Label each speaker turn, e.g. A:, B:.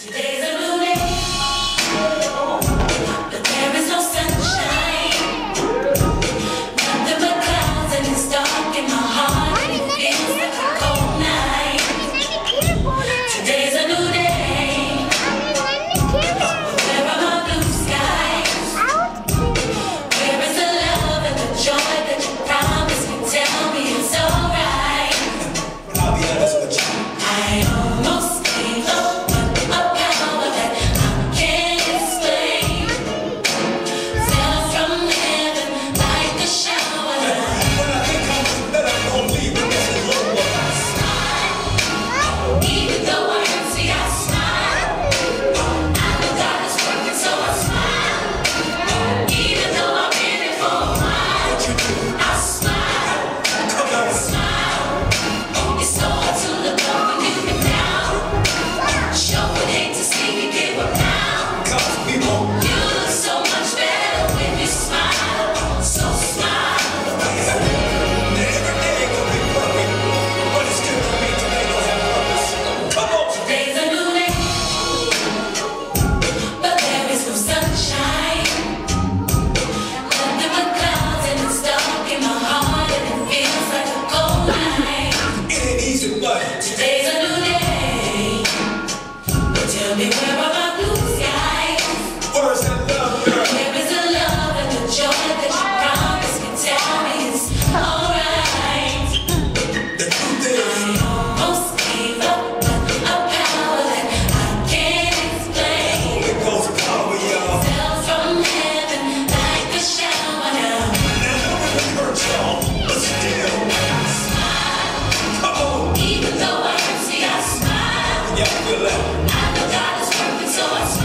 A: Today's a new day, but there is no sunshine. Nothing but clouds, and it's dark in my heart, and it feels like a cold night. Today's a new day, where are my blue skies? Where is the love and the joy that you promised me? Tell me it's alright.
B: I'll be honest with you.
A: I almost gave up. Today's a new day, but tell me where are my blue skies?
B: Where's that love, girl?
A: Where is the love and the joy that you promised me? Tell me it's alright.
B: The truth is,
A: I almost gave up, but a power that I can't explain.
B: it goes power, y'all.
A: Fell from heaven like a shower now.
B: Now, I know it hurts, y'all, but still.
A: Even though I hurt, see I smile.
B: Yeah, I feel that.
A: I know God is working, so I smile.